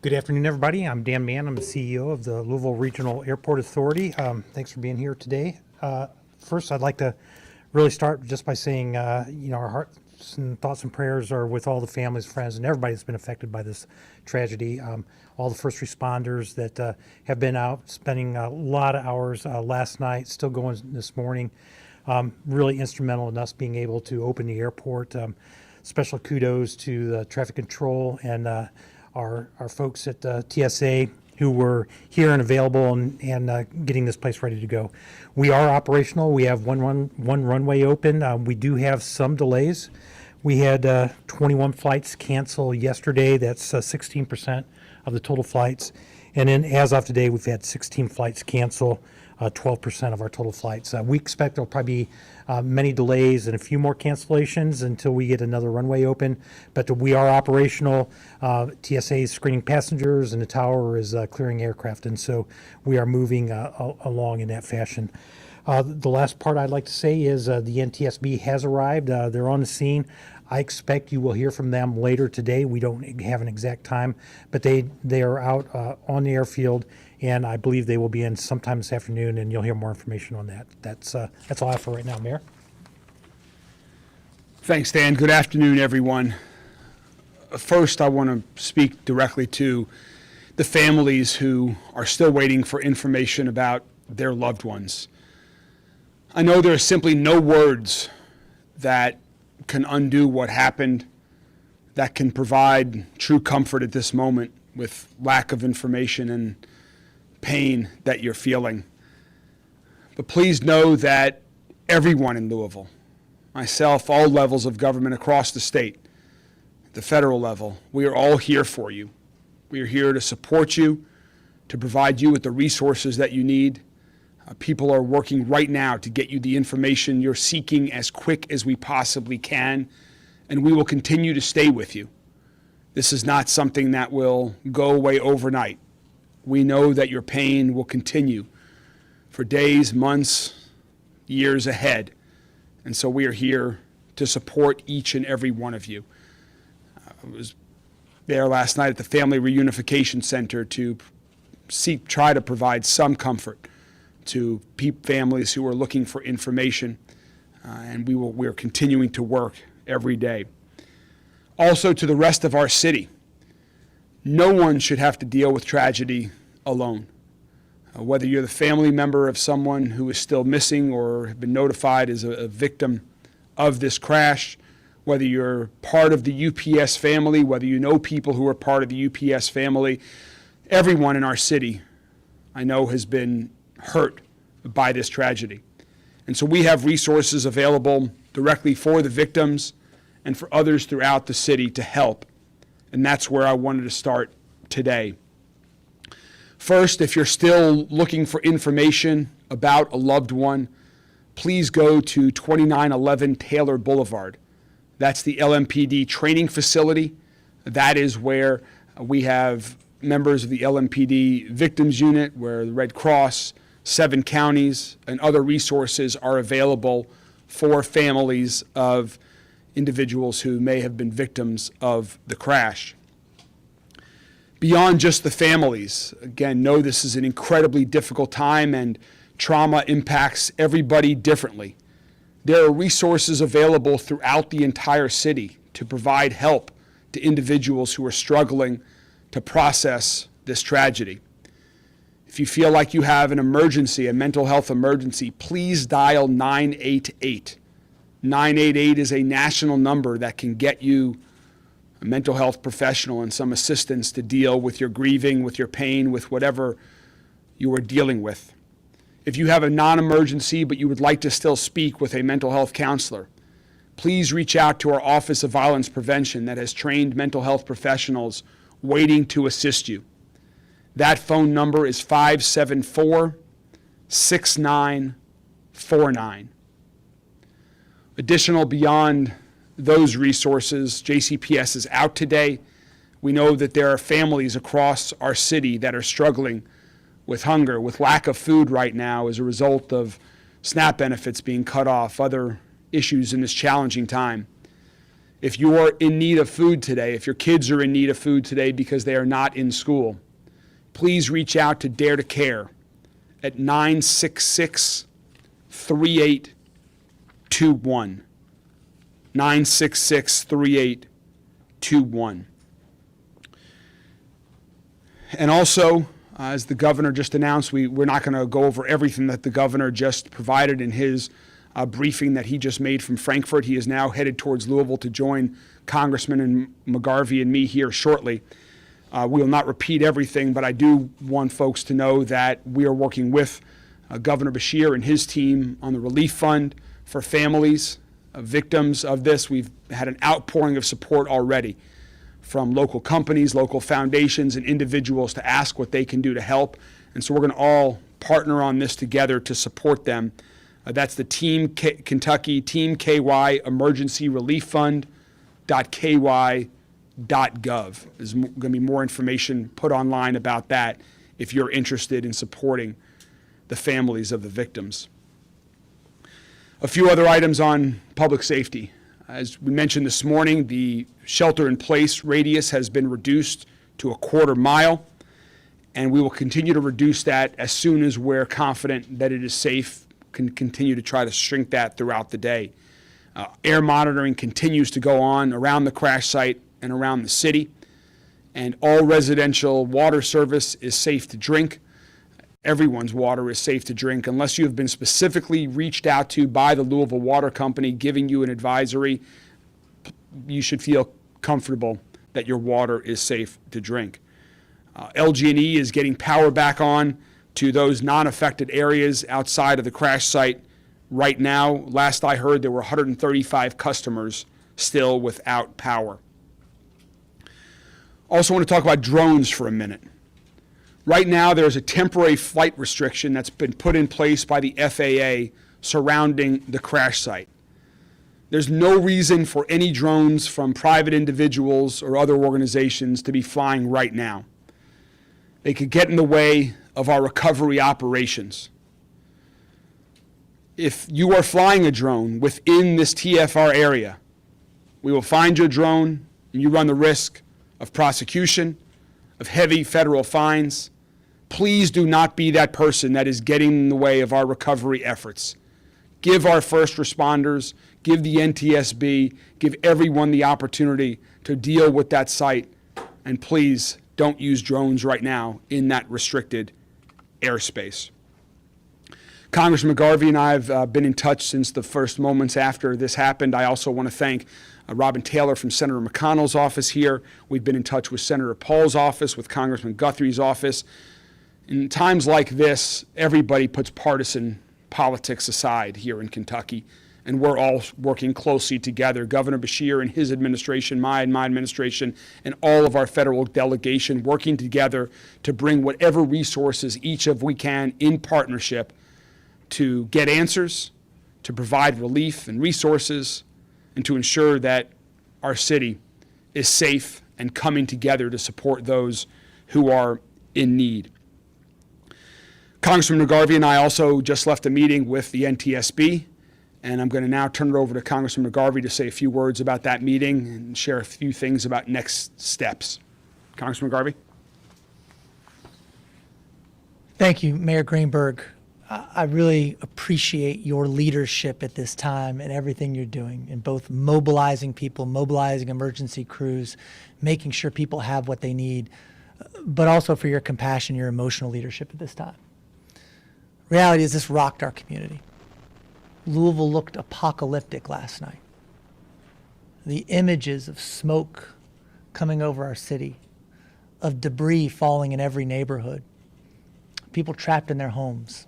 Good afternoon, everybody. I'm Dan Mann. I'm the CEO of the Louisville Regional Airport Authority. Thanks for being here today. First, I'd like to really start just by saying, our hearts and thoughts and prayers are with all the families, friends, and everybody that's been affected by this tragedy. All the first responders that have been out spending a lot of hours last night, still going this morning. Really instrumental in us being able to open the airport. Special kudos to the traffic control and our folks at TSA who were here and available and getting this place ready to go. We are operational. We have one runway open. We do have some delays. We had 21 flights cancel yesterday. That's 16% of the total flights. And then as of today, we've had 16 flights cancel, 12% of our total flights. We expect there'll probably be many delays and a few more cancellations until we get another runway open. But we are operational. TSA is screening passengers and the tower is clearing aircraft. And so we are moving along in that fashion. The last part I'd like to say is the NTSB has arrived. They're on the scene. I expect you will hear from them later today. We don't have an exact time, but they are out on the airfield, and I believe they will be in sometime this afternoon, and you'll hear more information on that. That's all I have for right now, Mayor. Thanks, Dan. Good afternoon, everyone. First, I want to speak directly to the families who are still waiting for information about their loved ones. I know there are simply no words that can undo what happened, that can provide true comfort at this moment with lack of information and pain that you're feeling. But please know that everyone in Louisville, myself, all levels of government across the state, the federal level, we are all here for you. We are here to support you, to provide you with the resources that you need. People are working right now to get you the information you're seeking as quick as we possibly can, and we will continue to stay with you. This is not something that will go away overnight. We know that your pain will continue for days, months, years ahead, and so we are here to support each and every one of you. I was there last night at the Family Reunification Center to try to provide some comfort to families who are looking for information, and we're continuing to work every day. Also, to the rest of our city, no one should have to deal with tragedy alone. Whether you're the family member of someone who is still missing or have been notified as a victim of this crash, whether you're part of the UPS family, whether you know people who are part of the UPS family, everyone in our city, I know, has been hurt by this tragedy. And so we have resources available directly for the victims and for others throughout the city to help. And that's where I wanted to start today. First, if you're still looking for information about a loved one, please go to 2911 Taylor Boulevard. That's the LMPD training facility. That is where we have members of the LMPD Victims Unit, where the Red Cross, 7 counties, and other resources are available for families of individuals who may have been victims of the crash. Beyond just the families, again, know this is an incredibly difficult time and trauma impacts everybody differently. There are resources available throughout the entire city to provide help to individuals who are struggling to process this tragedy. If you feel like you have an emergency, a mental health emergency, please dial 988. 988 is a national number that can get you a mental health professional and some assistance to deal with your grieving, with your pain, with whatever you are dealing with. If you have a non-emergency but you would like to still speak with a mental health counselor, please reach out to our Office of Violence Prevention that has trained mental health professionals waiting to assist you. That phone number is 574-6949. Additional beyond those resources, JCPS is out today. We know that there are families across our city that are struggling with hunger, with lack of food right now as a result of SNAP benefits being cut off, other issues in this challenging time. If you're in need of food today, if your kids are in need of food today because they are not in school, please reach out to Dare to Care at 966-3821. 966-3821. And also, as the governor just announced, we're not going to go over everything that the governor just provided in his briefing that he just made from Frankfurt. He is now headed towards Louisville to join Congressman McGarvey and me here shortly. We will not repeat everything, but I do want folks to know that we are working with Governor Beshear and his team on the relief fund for families of victims of this. We've had an outpouring of support already from local companies, local foundations, and individuals to ask what they can do to help. And so we're going to all partner on this together to support them. That's the Team Kentucky, Team KY Emergency Relief Fund.ky.gov. There's going to be more information put online about that if you're interested in supporting the families of the victims. A few other items on public safety. As we mentioned this morning, the shelter-in-place radius has been reduced to a quarter mile, and we will continue to reduce that as soon as we're confident that it is safe. Can continue to try to shrink that throughout the day. Air monitoring continues to go on around the crash site and around the city, and all residential water service is safe to drink. Everyone's water is safe to drink unless you have been specifically reached out to by the Louisville Water Company giving you an advisory. You should feel comfortable that your water is safe to drink. LG&E is getting power back on to those non-affected areas outside of the crash site right now. Last I heard, there were 135 customers still without power. Also want to talk about drones for a minute. Right now, there's a temporary flight restriction that's been put in place by the FAA surrounding the crash site. There's no reason for any drones from private individuals or other organizations to be flying right now. They could get in the way of our recovery operations. If you are flying a drone within this TFR area, we will find your drone and you run the risk of prosecution, of heavy federal fines. Please do not be that person that is getting in the way of our recovery efforts. Give our first responders, give the NTSB, give everyone the opportunity to deal with that site, and please don't use drones right now in that restricted airspace. Congressman McGarvey and I have been in touch since the first moments after this happened. I also want to thank Robin Taylor from Senator McConnell's office here. We've been in touch with Senator Paul's office, with Congressman Guthrie's office. In times like this, everybody puts partisan politics aside here in Kentucky, and we're all working closely together. Governor Beshear and his administration, my administration, and all of our federal delegation working together to bring whatever resources each of we can in partnership to get answers, to provide relief and resources, and to ensure that our city is safe and coming together to support those who are in need. Congressman McGarvey and I also just left a meeting with the NTSB, and I'm going to now turn it over to Congressman McGarvey to say a few words about that meeting and share a few things about next steps. Congressman McGarvey. Thank you, Mayor Greenberg. I really appreciate your leadership at this time and everything you're doing in both mobilizing people, mobilizing emergency crews, making sure people have what they need, but also for your compassion, your emotional leadership at this time. Reality is this rocked our community. Louisville looked apocalyptic last night. The images of smoke coming over our city, of debris falling in every neighborhood, people trapped in their homes,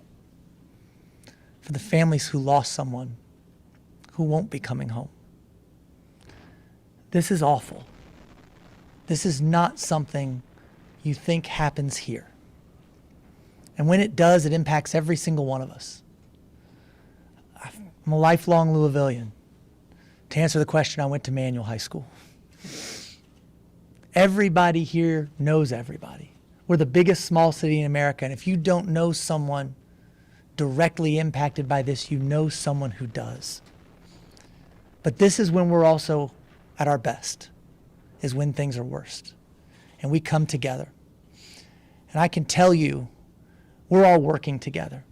for the families who lost someone who won't be coming home. This is awful. This is not something you think happens here. And when it does, it impacts every single one of us. I'm a lifelong Louisvillian. To answer the question, I went to Manual High School. Everybody here knows everybody. We're the biggest small city in America, and if you don't know someone directly impacted by this, you know someone who does. But this is when we're also at our best is when things are worst. And we come together. And I can tell you, we're all working together.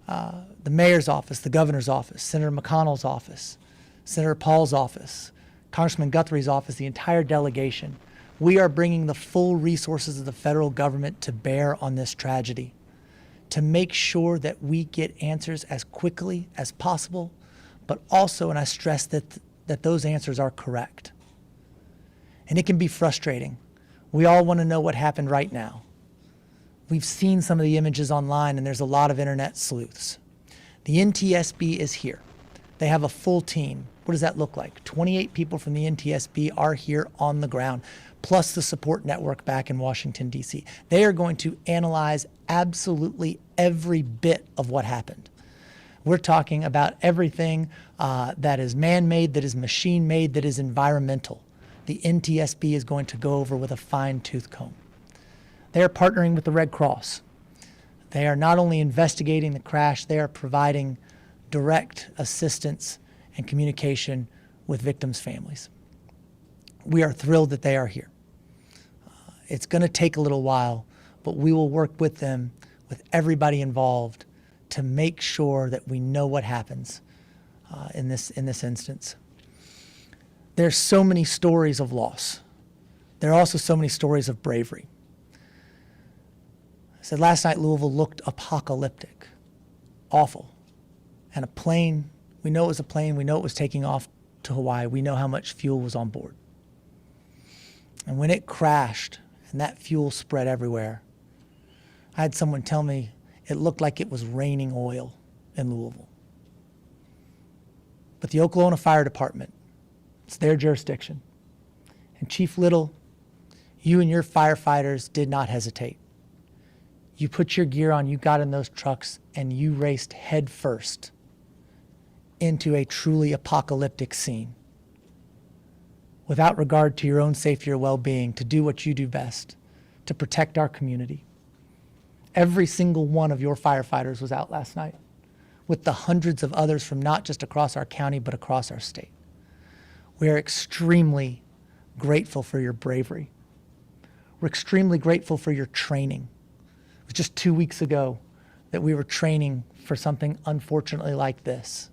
The mayor's office, the governor's office, Senator McConnell's office, Senator Paul's office, Congressman Guthrie's office, the entire delegation. We are bringing the full resources of the federal government to bear on this tragedy to make sure that we get answers as quickly as possible, but also, and I stress that those answers are correct. And it can be frustrating. We all want to know what happened right now. We've seen some of the images online, and there's a lot of internet sleuths. The NTSB is here. They have a full team. What does that look like? 28 people from the NTSB are here on the ground, plus the support network back in Washington, D.C. They are going to analyze absolutely every bit of what happened. We're talking about everything that is man-made, that is machine-made, that is environmental. The NTSB is going to go over with a fine-tooth comb. They are partnering with the Red Cross. They are not only investigating the crash, they are providing direct assistance and communication with victims' families. We are thrilled that they are here. It's going to take a little while, but we will work with them, with everybody involved, to make sure that we know what happens in this instance. There's so many stories of loss. There are also so many stories of bravery. I said last night Louisville looked apocalyptic, awful. And a plane, we know it was a plane, we know it was taking off to Hawaii, we know how much fuel was on board. And when it crashed and that fuel spread everywhere, I had someone tell me it looked like it was raining oil in Louisville. But the Oklahoma Fire Department, it's their jurisdiction. And Chief Little, you and your firefighters did not hesitate. You put your gear on, you got in those trucks, and you raced head first into a truly apocalyptic scene without regard to your own safety or well-being, to do what you do best, to protect our community. Every single one of your firefighters was out last night with the hundreds of others from not just across our county, but across our state. We are extremely grateful for your bravery. We're extremely grateful for your training. It was just 2 weeks ago that we were training for something unfortunately like this.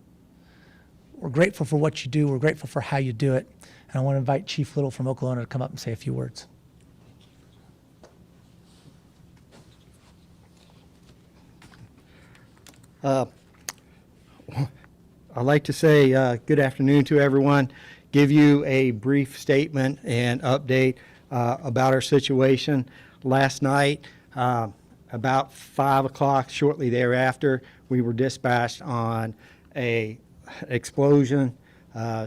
We're grateful for what you do. We're grateful for how you do it. And I want to invite Chief Little from Oklahoma to come up and say a few words. I'd like to say good afternoon to everyone, give you a brief statement and update about our situation. Last night, about 5 o'clock, shortly thereafter, we were dispatched on a explosion.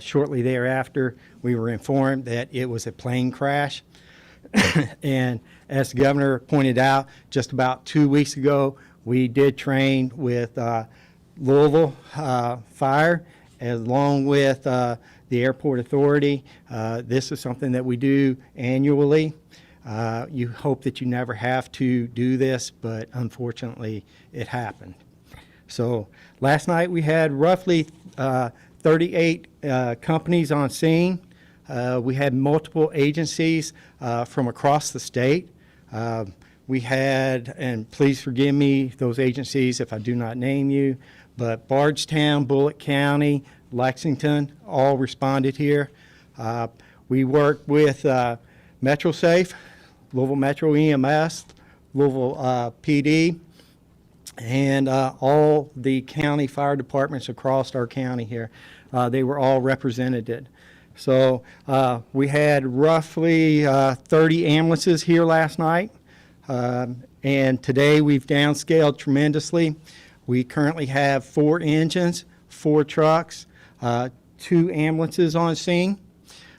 Shortly thereafter, we were informed that it was a plane crash. And as the governor pointed out, just about 2 weeks ago, we did train with Louisville Fire along with the Airport Authority. This is something that we do annually. You hope that you never have to do this, but unfortunately it happened. So last night we had roughly 38 companies on scene. We had multiple agencies from across the state. We had, and please forgive me, those agencies if I do not name you, but Bardstown, Bullitt County, Lexington, all responded here. We worked with MetroSafe, Louisville Metro EMS, Louisville PD, and all the county fire departments across our county here. They were all represented. So we had roughly 30 ambulances here last night. And today we've downscaled tremendously. We currently have 4 engines, 4 trucks, 2 ambulances on scene.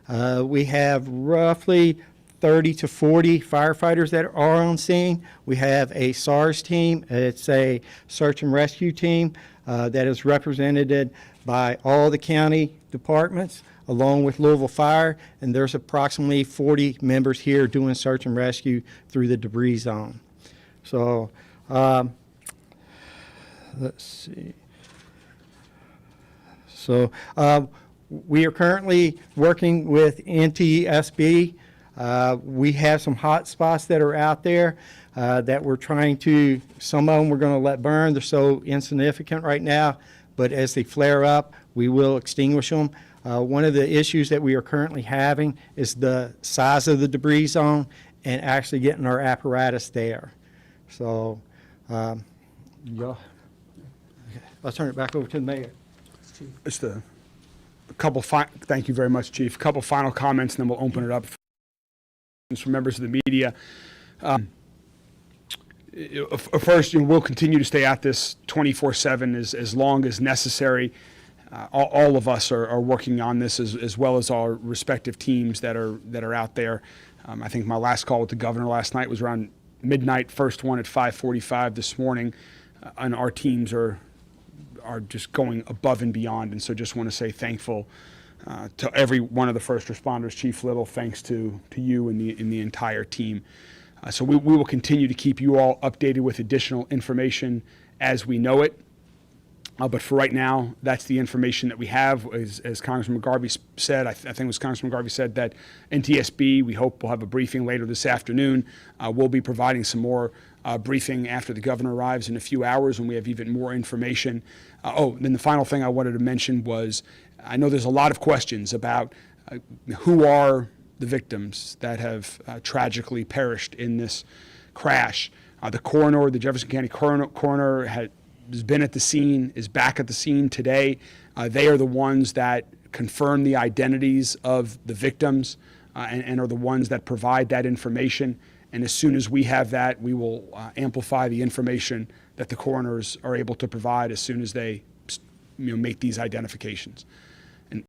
We have roughly 30 to 40 firefighters that are on scene. We have a SARS team. It's a search and rescue team that is represented by all the county departments along with Louisville Fire, and there's approximately 40 members here doing search and rescue through the debris zone. So let's see. So We are currently working with NTSB. We have some hot spots that are out there that we're trying to, some of them we're going to let burn. They're so insignificant right now, but as they flare up, we will extinguish them. One of the issues that we are currently having is the size of the debris zone and actually getting our apparatus there. So, yeah. I'll turn it back over to the mayor. Just a couple, thank you very much, Chief. A couple final comments, and then we'll open it up for members of the media. First, we'll continue to stay at this 24/7 as long as necessary. All of us are working on this as well as our respective teams that are out there. I think my last call with the governor last night was around midnight, first one at 5:45 this morning, and our teams are just going above and beyond. And so just want to say thankful to every one of the first responders. Chief Little, thanks to you and the entire team. So we will continue to keep you all updated with additional information as we know it. But for right now, that's the information that we have. As Congressman McGarvey said, I think it was Congressman McGarvey said that NTSB, we hope we'll have a briefing later this afternoon. We'll be providing some more briefing after the governor arrives in a few hours when we have even more information. Then the final thing I wanted to mention was, I know there's a lot of questions about who are the victims that have tragically perished in this crash. The coroner, the Jefferson County coroner has been at the scene, is back at the scene today. They are the ones that confirm the identities of the victims and are the ones that provide that information. And as soon as we have that, we will amplify the information that the coroners are able to provide as soon as they make these identifications.